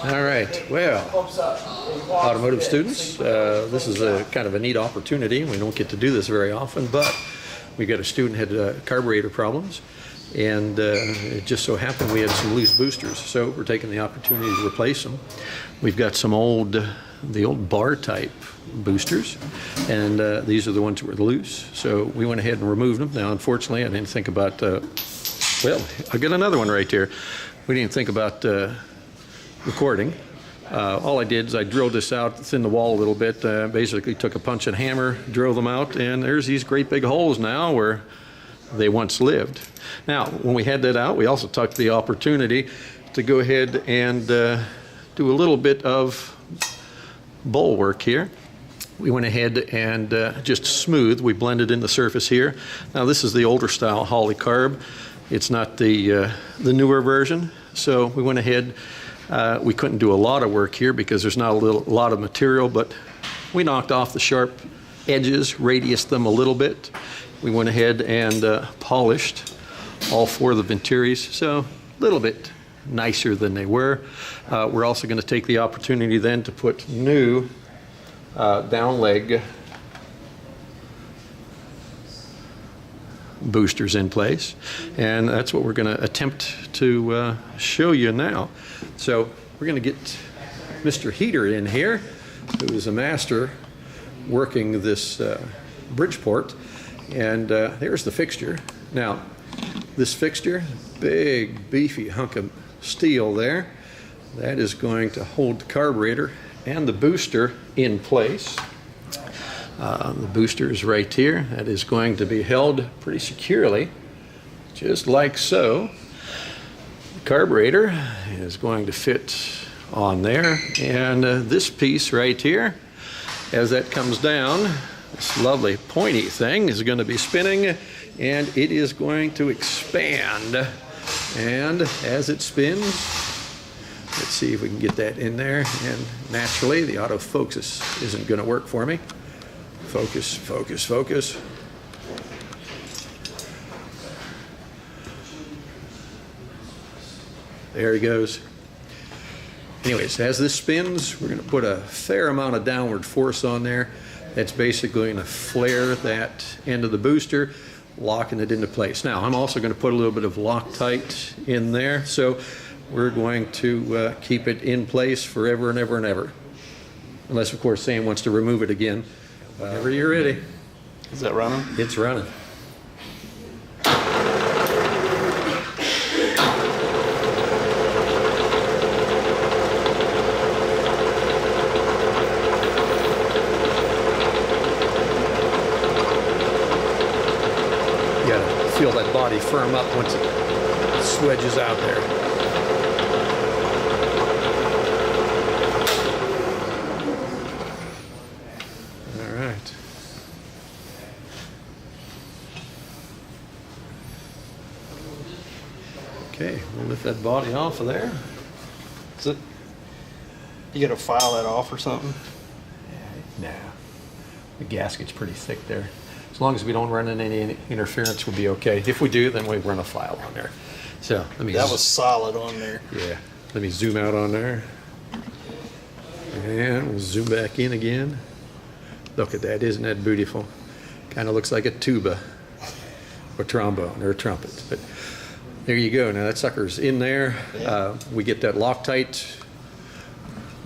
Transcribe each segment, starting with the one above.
All right, well, automotive students, this is a kind of a neat opportunity. We don't get to do this very often, but we got a student had carburetor problems, and it just so happened we had some loose boosters, so we're taking the opportunity to replace them. We've got some the old bar type boosters, and these are the ones that were loose, so we went ahead and removed them. Now, unfortunately, I didn't think about, well, I'll get another one right here. We didn't think about recording. All I did is I drilled this out thin the wall a little bit, basically took a punch and hammer, drilled them out, and there's these great big holes now where they once lived. Now, when we had that out, we also took the opportunity to go ahead and do a little bit of bowl work here. We went ahead and just smooth. We blended in the surface here. Now, this is the older style Holley carb. It's not the newer version. So we went ahead. We couldn't do a lot of work here because there's not a lot of material, but we knocked off the sharp edges, radiused them a little bit. We went ahead and polished all four of the venturis, so a little bit nicer than they were. We're also going to take the opportunity then to put new down leg boosters in place, and that's what we're going to attempt to show you now. So we're going to get Mr. Heater in here, who is a master working this Bridgeport, and there's the fixture. Now, this fixture, big beefy hunk of steel there, that is going to hold the carburetor and the booster in place. The booster is right here. That is going to be held pretty securely, just like so. The carburetor is going to fit on there, and this piece right here, as that comes down, this lovely pointy thing is going to be spinning, and it is going to expand. And as it spins, let's see if we can get that in there, and naturally the autofocus isn't going to work for me. Focus, focus, focus. There he goes. Anyways, as this spins, we're going to put a fair amount of downward force on there. That's basically going to flare that end of the booster, locking it into place. Now, I'm also going to put a little bit of Loctite in there, so we're going to keep it in place forever and ever and ever. Unless, of course, Sam wants to remove it again. Whenever you're ready. Is that running? It's running. You gotta feel that body firm up once it swedges out there. Okay, we'll lift that body off of there. Is it? You gotta file that off or something? Nah, the gasket's pretty thick there. As long as we don't run into any interference, we'll be okay. If we do, then we run a file on there. So let me. That was solid on there. Yeah. Let me zoom out on there, and we'll zoom back in again. Look at that! Isn't that beautiful? Kind of looks like a tuba, or trombone, or a trumpet, but. There you go. Now that sucker's in there. Yeah. We get that Loctite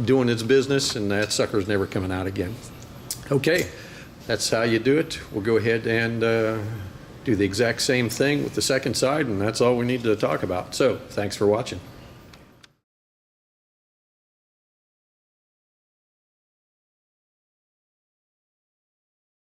doing its business, and that sucker's never coming out again. Okay, that's how you do it. We'll go ahead and do the exact same thing with the second side, and that's all we need to talk about. So, thanks for watching.